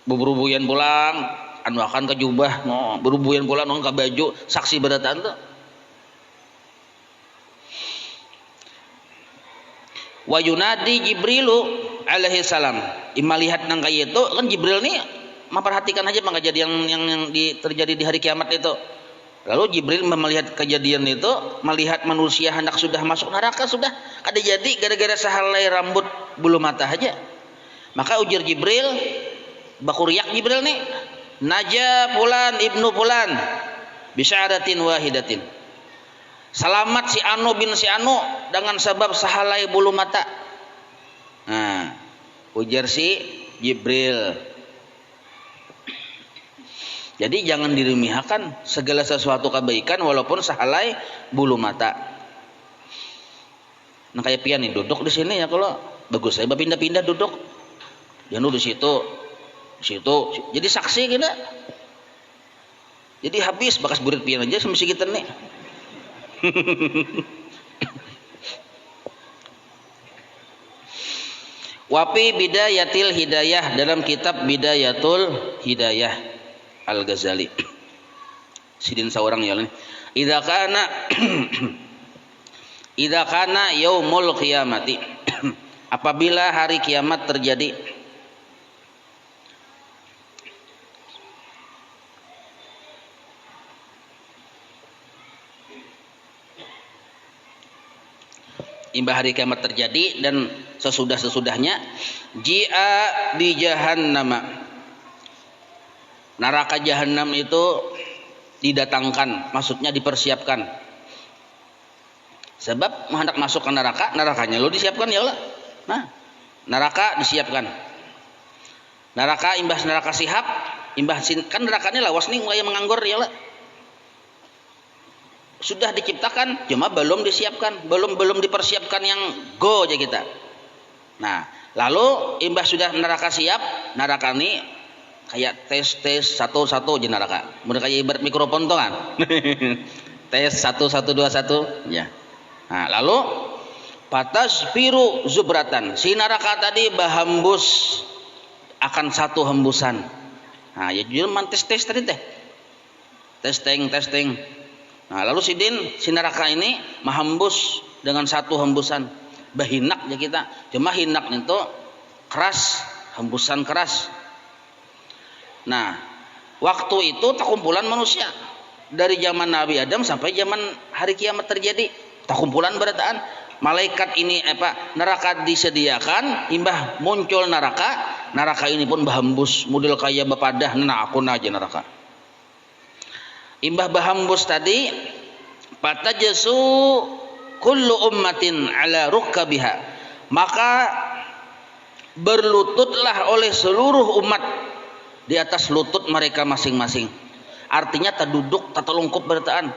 berubuyan pulang anu akan ke jubah, berubuyan pulang anu ke baju, saksi berataan tuh. Wa yunadi Jibrilu alaihi salam, melihat nang kaya itu kan Jibril nih memperhatikan aja kejadian yang terjadi di hari kiamat itu. Lalu Jibril melihat kejadian itu, melihat manusia hendak sudah masuk neraka, sudah kada jadi gara-gara sehelai rambut bulu mata aja. Maka ujar Jibril, bakuriak Jibril nih, naja fulan ibnu fulan bisyaratin wahidatin. Selamat si Anu bin si Anu dengan sebab sehelai bulu mata. Nah, ujar si Jibril. Jadi jangan diremehkan segala sesuatu kebaikan walaupun sehelai bulu mata. Nah kayak pian nih duduk di sini ya, kalau bagus saya pindah-pindah duduk. Jangan di situ, jadi saksi kita. Jadi habis bakas burit pian aja sama si kita nih. Wapi Bidayatil Hidayah, dalam kitab Bidayatul Hidayah Al-Ghazali. Sidin seorang ya nih. Idza kana yaumul qiyamati, apabila hari kiamat terjadi, imbah hari kiamat terjadi dan sesudah-sesudahnya, ji'a bi jahannama, neraka jahanam itu didatangkan, maksudnya dipersiapkan. Sebab hendak masuk ke neraka, nerakanya lo disiapkan ya Allah. Nah, neraka disiapkan. Neraka imbah neraka sihab, kan nerakanya lawas nih mulai menganggur ya Allah. Sudah diciptakan, cuma belum disiapkan, belum dipersiapkan yang go aja kita. Nah, lalu imbah sudah neraka siap, neraka ini kayak tes satu aja neraka. Mulai kayak ibarat mikrofon tuh kan. Tes 1 1 2 1 ya. Nah, lalu patasfiru zubratan, si neraka tadi bahambus akan satu hembusan. Nah, ya jujur mantes tes tadi teh. Testing. Nah, lalu si neraka ini mahambus dengan satu hembusan. Bahinak ya kita. Cuma hinak itu keras, hembusan keras. Nah, waktu itu terkumpulan manusia dari zaman Nabi Adam sampai zaman hari kiamat terjadi. Terkumpulan berataan malaikat ini neraka disediakan, imbah muncul neraka ini pun bahambus model kayak bepadah, nah aku aja neraka. Imbah bahambus tadi, patajasu kullu ummatin ala rukkabiha, maka berlututlah oleh seluruh umat di atas lutut mereka masing-masing. Artinya terduduk, tertelungkup berataan.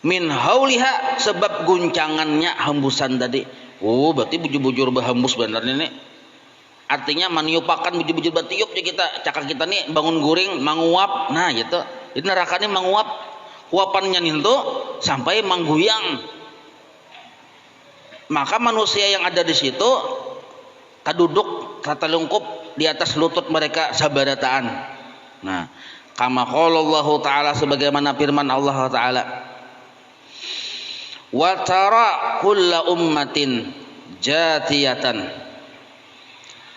Min hauliha, sebab guncangannya hembusan tadi. Oh, berarti bujur-bujur bahambus benar nih. Artinya maniupakan bujur-bujur batiup ya kita, cakak kita nih bangun guring manguap. Nah, gitu. Jadi neraka ini menguap, uapannya itu sampai mengguyang. Maka manusia yang ada di situ kaduduk, tertelungkup di atas lutut mereka sabarataan. Nah, kama qala Allah Ta'ala, sebagaimana firman Allah Ta'ala, wa tara kulla ummatin jatiyatan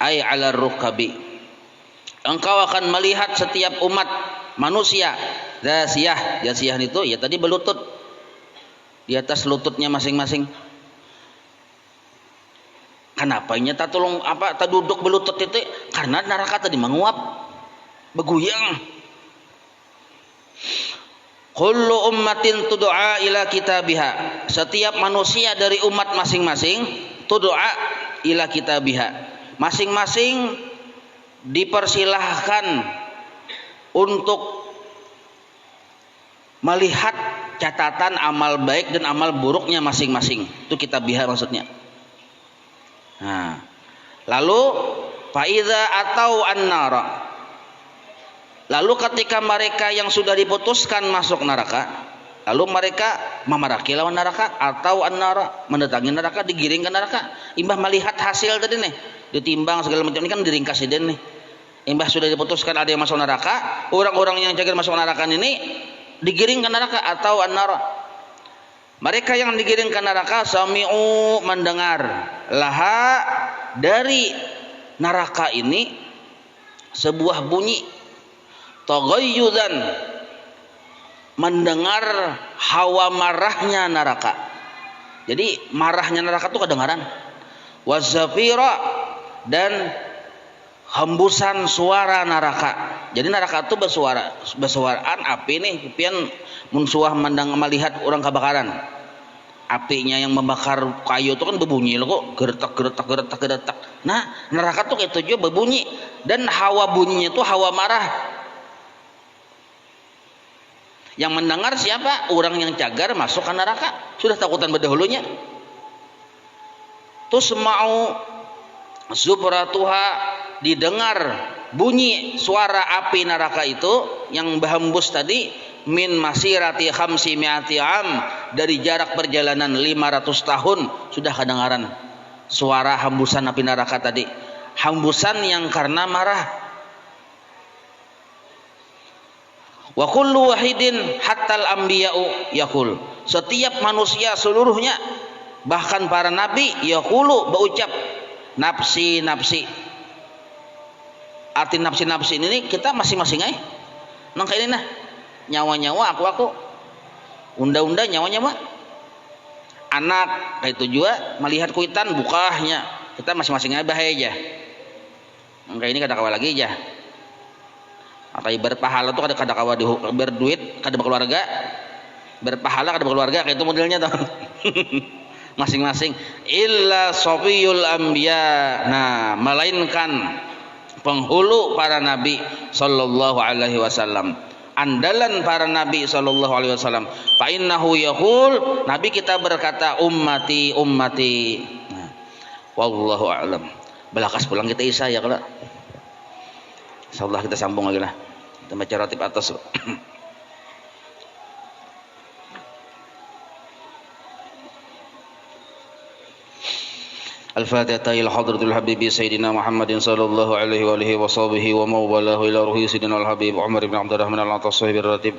ay 'ala rukabi, engkau akan melihat setiap umat manusia jasiyah itu ya tadi berlutut di atas lututnya masing-masing. Kenapa nya tatulung taduduk berlutut itu? Karena neraka tadi menguap, beguyang. kullu ummatin tud'a ila kitabiha, setiap manusia dari umat masing-masing tud'a ila kitabiha, masing-masing dipersilahkan untuk melihat catatan amal baik dan amal buruknya masing-masing. Itu kitabiha maksudnya. Nah, lalu faidza atau an-nara, lalu ketika mereka yang sudah diputuskan masuk neraka, lalu mereka memaraki lawan neraka atau an-nara, mendatangi neraka, digiring ke neraka. Imbah melihat hasil tadi nih, ditimbang segala macam, ini kan diringkas nih. Imbah sudah diputuskan ada yang masuk neraka, orang-orang yang jaga masuk neraka ini digiring ke neraka atau an-nara. Mereka yang digiring ke neraka sami'u, mendengar, laha, dari neraka ini sebuah bunyi, taghayyudan, mendengar hawa marahnya neraka. Jadi marahnya neraka itu kedengaran. Wazafira, dan hembusan suara neraka. Jadi neraka itu bersuaraan api nih, pian munsuah melihat orang kebakaran. Apinya yang membakar kayu itu kan berbunyi loh, kok geretak. Nah, neraka tuh itu juga berbunyi, dan hawa bunyinya itu hawa marah. Yang mendengar siapa? Orang yang cagar masuk ke neraka, sudah takutan berdahulunya. Tusma'u zubratuha, didengar bunyi suara api neraka itu yang berhembus tadi, min masirati khamsi mi'ati am, dari jarak perjalanan 500 tahun sudah kedengaran suara hembusan api neraka tadi, hembusan yang karena marah. Wa kullu wahidin hattal anbiya'u yaqul, setiap manusia seluruhnya bahkan para nabi yaqulu, berucap nafsi nafsi. Arti nafsi ini kita masing-masing nang kayak ini nah, nyawa aku, unda nyawa anak kayak itu juga melihat kuitan bukahnya, kita masing-masing bahaya aja. Kayak ini kada kawa lagi aja. Atau berpahala tuh kada kawa berduit, kada berkeluarga, berpahala kada berkeluarga, kayak itu modelnya tuh. Masing-masing. Illa sofiyul anbiya, nah melainkan penghulu para nabi sallallahu alaihi wasallam, andalan para nabi sallallahu alaihi wasallam. Fa innahu yaqul, nabi kita berkata ummati. Nah, wallahu a'lam. Belakas pulang kita isya ya kalau. Insyaallah kita sambung lagi lah. Kita baca ratib atas. الفاتحة إلى حضرة الحبيب سيدنا محمد صلى الله عليه وآله وصحبه ومن والاه إلى روح سيدنا الحبيب عمر بن عبد الرحمن العطاس الراتب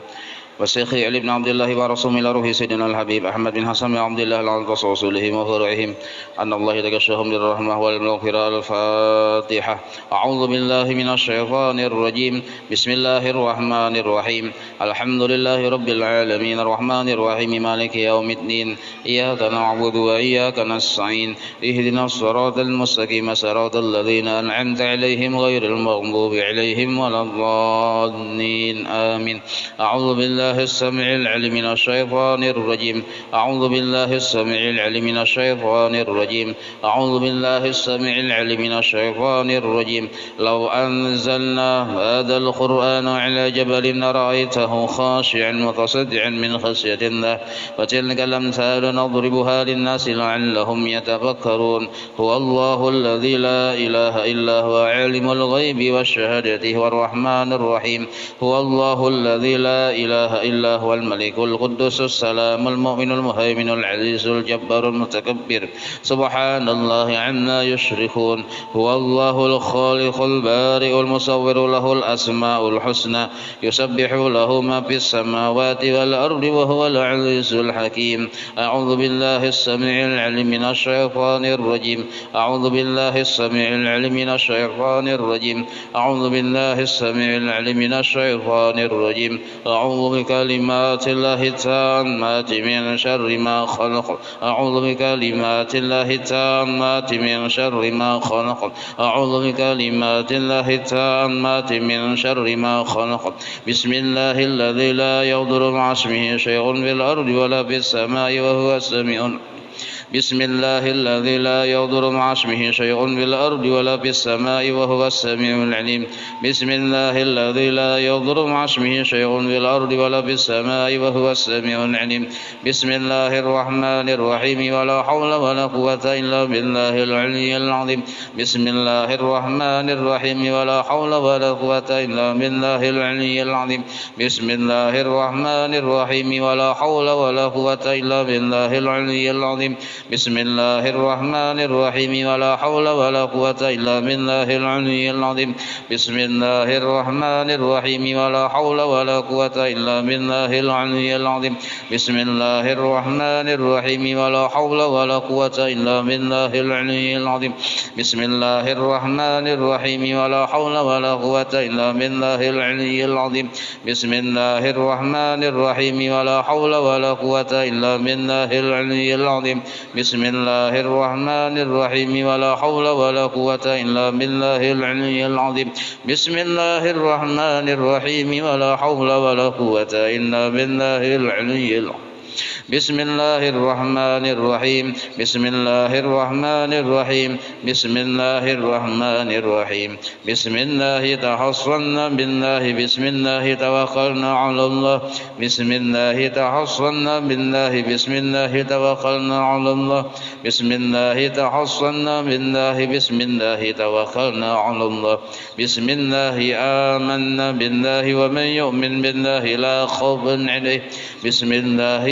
والشيخ علي بن عبد الله ورسول إلى روح سيدنا الحبيب أحمد بن حسن بن عبد الله العطاس وصولهم وفرعهم أن الله يتغشاهم بالرحمة والمغفرة. الفاتحة. أعوذ بالله من الشيطان الرجيم. بسم الله الرحمن الرحيم. الحمد لله رب العالمين الرحمن الرحيم مالك يوم الدين إياك نعبد وإياك نستعين اهدنا الصراط المستقيم صراط الذين أنعمت عليهم غير المغضوب عليهم ولا الضالين آمين. أعوذ بالله السميع العليم من الشيطان الرجيم. أعوذ بالله السميع العليم من الشيطان الرجيم. أعوذ بالله السميع العليم من الشيطان الرجيم. لو أنزلنا هذا القرآن على جبل لرأيته خاشعا متصدعا من خشية الله وتلك الأمثال نضربها للناس لعلهم يتفكرون. هو الله الذي لا إله إلا هو عالم الغيب والشهادة هو الرحمن الرحيم. هو الله الذي لا إله إلا هو الملك القدوس السلام المؤمن المهيمن العزيز الجبار المتكبر. سبحان الله عما يشركون. هو الله الخالق البارئ المصور له الأسماء الحسنى يسبح له ما في السماوات والأرض وهو العزيز الحكيم. أعوذ بالله السميع العليم من الشيطان الرجيم. أعوذ بالله السميع العليم من الشيطان الرجيم. أعوذ بالله السميع العليم من الشيطان الرجيم. أعوذ بكلمات الله التامات من شر ما خلق أعوذ بكلمات الله التامات من شر ما خلق أعوذ بكلمات الله التامات من شر ما خلق بسم الله الذي لا يضر مع اسمه شيء في الأرض ولا في السماء وهو السميع بسم الله الذي لا يضر مع اسمه شيء في الأرض ولا في السماء وهو السميع العليم بسم الله الذي لا يضر مع اسمه شيء في الأرض ولا في السماء وهو السميع العليم بسم الله الرحمن الرحيم ولا حول ولا قوة إلا بالله العلي العظيم بسم الله الرحمن الرحيم ولا حول ولا قوة إلا بالله العلي العظيم بسم الله الرحمن الرحيم ولا حول ولا قوة إلا بالله العلي العظيم بسم الله الرحمن الرحيم ولا حول ولا قوة إلا بالله العلي العظيم بسم الله الرحمن الرحيم ولا حول ولا قوة إلا بالله العلي العظيم بسم الله الرحمن الرحيم ولا حول ولا قوة إلا بالله العلي العظيم بسم الله الرحمن الرحيم ولا حول ولا قوة إلا بالله العلي العظيم بسم الله الرحمن الرحيم ولا حول ولا قوة إلا بالله العلي العظيم بسم الله الرحمن الرحيم ولا حول ولا قوة إلا بالله العلي العظيم بسم الله الرحمن الرحيم ولا حول ولا قوة إلا بالله العلي العظيم بسم الله الرحمن الرحيم بسم الله الرحمن الرحيم بسم الله الرحمن الرحيم بسم الله تحصنا بالله بسم الله توكلنا على الله بسم الله تحصنا بالله بسم الله توكلنا على الله بسم الله تحصنا بالله بسم الله توكلنا على الله بسم الله آمنا بالله ومن يؤمن بالله لا خوف عليه بسم الله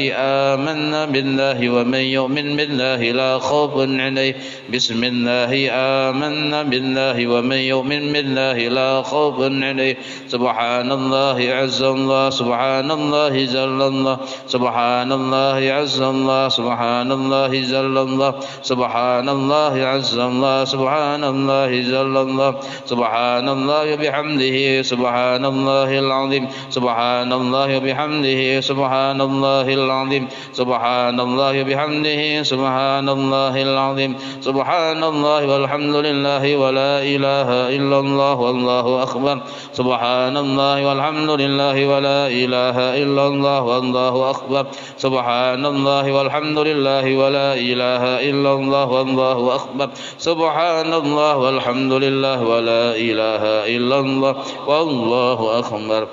آمنا بالله ومن يؤمن بالله لا خوف عليه بسم الله آمنا بالله ومن يؤمن بالله لا خوف عليه سبحان الله عز الله سبحان الله جل الله سبحان الله عز الله سبحان الله جل الله سبحان الله عز الله سبحان الله جل الله سبحان الله بحمده سبحان الله العظيم سبحان الله بحمده سبحان الله العظيم سبحان الله بحمده سبحان الله العظيم سبحان الله والحمد لله ولا إله إلا الله والله أكبر سبحان الله والحمد لله ولا إله إلا الله والله أكبر سبحان الله والحمد لله ولا إله إلا الله والله أكبر سبحان الله والحمد لله ولا إله إلا الله والله أكبر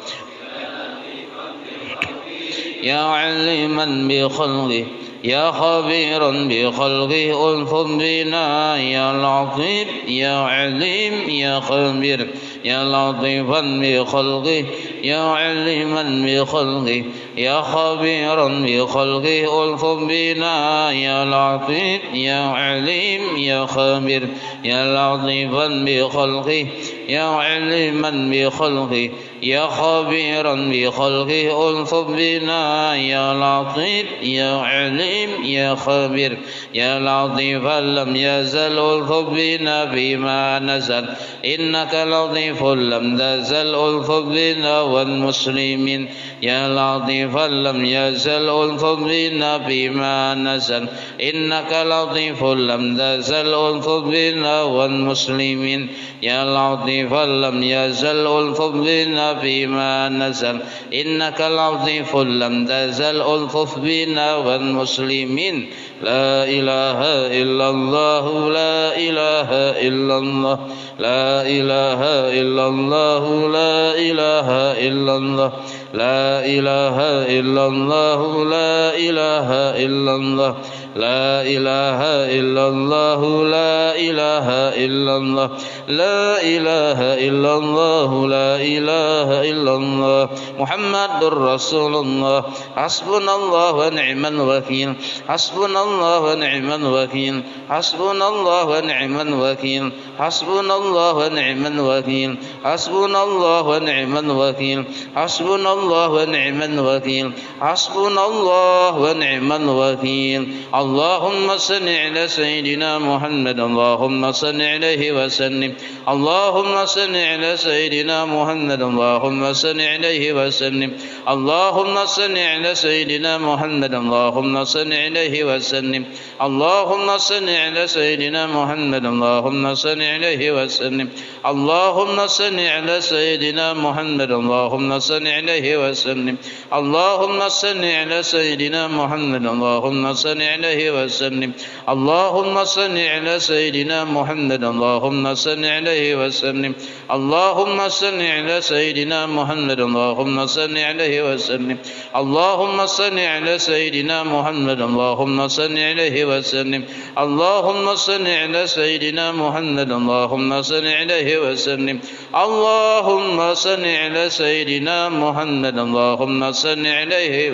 يا عليما بخلقه يا خبيرا بخلقه ألطف بنا يا لطيف يا عليم يا خبير يا لطيفا بخلقه يا عليما بخلقه يا خبيرا بخلقه ألطف بنا يا لطيف يا عليم يا خبير يا لطيفا بخلقه يا عليما بخلقه يا خبيرا بخلقه ألطف بنا يا لطيف يا عليم يا خبير يا لطيفا لم يزل ألطف بنا فيما نزل إنك لطيف لم تزل ألطف بنا والمسلمين يا لطيفا لم يزل ألطف بنا فيما نزل إنك لطيف لم تزل ألطف بنا والمسلمين يا لطيفا لم يزل ألطف بنا فيما نزل إنك لطيف لم تزل ألطف بنا والمسلمين لا إله إلا الله لا إله إلا الله لا إله إلا الله لا إله إلا الله لا إله إلا الله لا إله إلا الله لا إله إلا الله لا إله إلا الله لا إله إلا الله لا إله إلا الله محمد رسول الله حسبنا الله ونعم الوكيل حسبنا الله ونعم الوكيل حسبنا الله ونعم الوكيل حسبنا الله ونعم الوكيل حسبنا الله ونعم الوكيل حسبنا الله ونعم الوكيل حسبنا الله ونعم الوكيل اللهم صل على سيدنا محمد اللهم صل عليه وسلم اللهم صل على سيدنا محمد اللهم صل عليه وسلم اللهم صل على سيدنا محمد اللهم صل عليه وسلم اللهم صل على سيدنا محمد اللهم صل عليه وسلم اللهم صل على سيدنا محمد اللهم صل عليه وسلم اللهم صل على سيدنا محمد اللهم صل عليه وسلم اللهم صل على سيدنا محمد اللهم صل عليه وسلم اللهم صل على سيدنا محمد اللهم صل عليه وسلم اللهم صل على سيدنا محمد اللهم صل عليه وسلم اللهم صل على سيدنا محمد اللهم صل عليه وسلم اللهم صل على سيدنا محمد اللهم صل عليه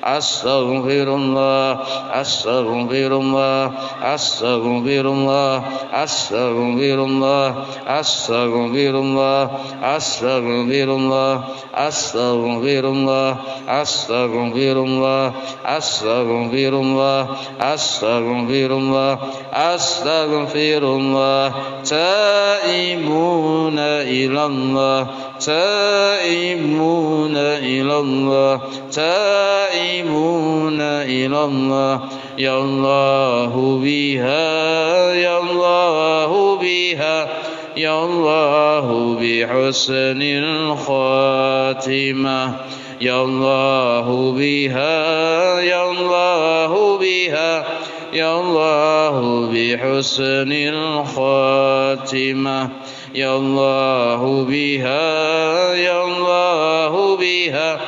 أستغفر الله أستغفر الله أستغفر الله أستغفر الله أستغفر الله أستغفر الله أستغفر الله أستغفر الله أستغفر الله أستغفر الله أستغفر الله تائبون إلى الله تائبون إلى الله تائبون إلى الله يا الله بها يا الله بها يا الله بحسن الخاتمة يا الله بها يا الله بها يا الله بحسن الخاتمة يا الله بها يا الله بها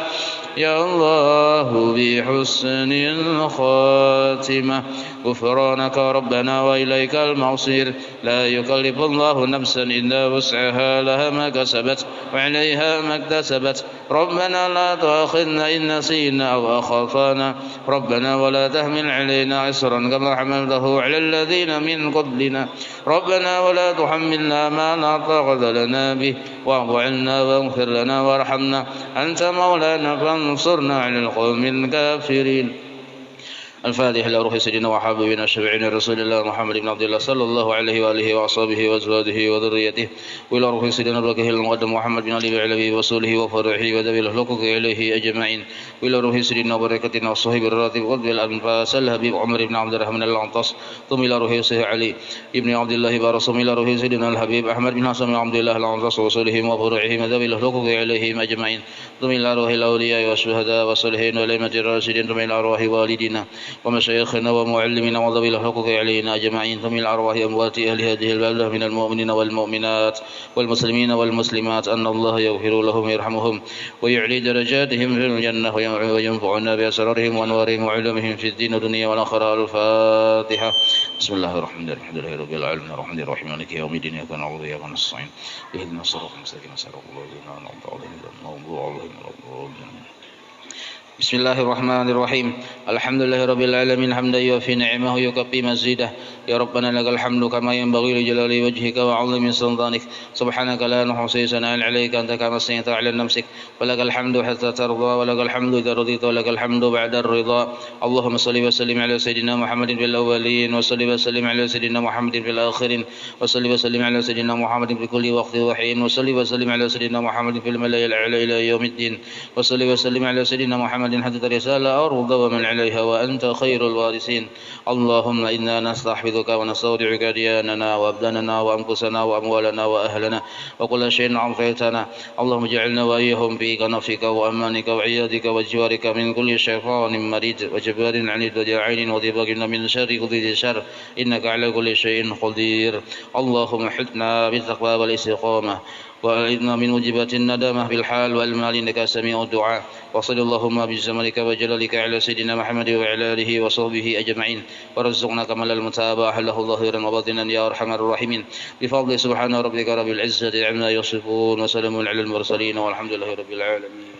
يا الله بحسن الخاتمة غفرانك ربنا وإليك المصير لا يكلف الله نفسا إلا وسعها لها ما كسبت وعليها ما اكتسبت ربنا لا تؤاخذنا إن نسينا أو أخطأنا ربنا ولا تحمل علينا عسرا كما حملته على الذين من قبلنا ربنا ولا تحملنا ما لا طاقة لنا به واعف عنا واغفر لنا وارحمنا أنت مولانا فانصرنا على القوم الكافرين. الفاتحة لروح سيدنا وحبيبنا شفيعنا رسول الله محمد بن عبد الله صلى الله عليه وآله وأصحابه وأزواجه وذريته وإلى روح سيدنا الباقي المقدم محمد بن علي وعلى وصوله وفرحه وذوي الحقوق إليه أجمعين وإلى روح سيدنا وبركتنا والصهيب الراتب قطب الأنفاس الحبيب عمر بن عبد الرحمن العنطاس ثم إلى روح سيدنا علي بن عبد الله بارسم إلى روح سيدنا الحبيب أحمد بن حسن عبد الله العنطاس وصولهم وفرحهم وذوي الحقوق إليهم أجمعين ثم إلى روح الأولياء والشهداء والصالحين والأئمة الراشدين ثم إلى أرواح والدينا ومشايخنا ومعلمنا وذوي الحقوق علينا أجمعين ثم إلى أرواح أموات أهل هذه البلدة من المؤمنين والمؤمنات والمسلمين والمسلمات أن الله يغفر لهم ويرحمهم ويعلي درجاتهم في الجنة وينفعنا بأسرارهم وأنوارهم وعلومهم في الدين والدنيا والآخرة. الفاتحة. بسم الله الرحمن الرحيم الحمد لله رب العالمين الرحمن الرحيم مالك يوم الدين إياك نعبد وإياك نستعين اهدنا الصراط المستقيم صراط الذين أنعمت عليهم غير المغضوب عليهم ولا الضالين. بسم الله الرحمن الرحيم الحمد لله رب العالمين حمدا يوفي نعمه ويكفي مزيده يا ربنا لك الحمد كما ينبغي لجلال وجهك وعظيم سلطانك سبحانك لا نحصي ثناء عليك أنت كما أثنيت على نفسك ولك الحمد حتى ترضى ولك الحمد إذا رضيت ولك الحمد بعد الرضا. اللهم صل وسلم على سيدنا محمد في الأولين وصل وسلم على سيدنا محمد في الآخرين وصل وسلم على سيدنا محمد في كل وقت وحين وصل وسلم على سيدنا محمد في الملأ الأعلى إلى يوم الدين وصل وسلم على سيدنا محمد حتى رسالة أرض ومن عليها وأنت خير الوارثين. اللهم إنا نستحفظك ونستودعك دياننا وأبداننا وأنفسنا وأموالنا وأهلنا وكل شيء أعطيتنا. اللهم اجعلنا وإياهم في كنفك وأمانك وعيادك وجوارك من كل شيطان مريد وجبار عنيد وجاعل وضباق من شر كل شر إنك على كل شيء قدير. اللهم حثنا بالتقوى والاستقامة وأعذنا من موجبات الندامة بالحال والمال إنك سميع الدعاء. وصل اللهم بجمالك وجلالك على سيدنا محمد وعلى آله وصحبه أجمعين وارزقنا كمال المتابعة له ظاهرا وباطنا يا أرحم الراحمين بفضل سبحان ربك رب العزة عما يصفون وسلام على المرسلين والحمد لله رب العالمين.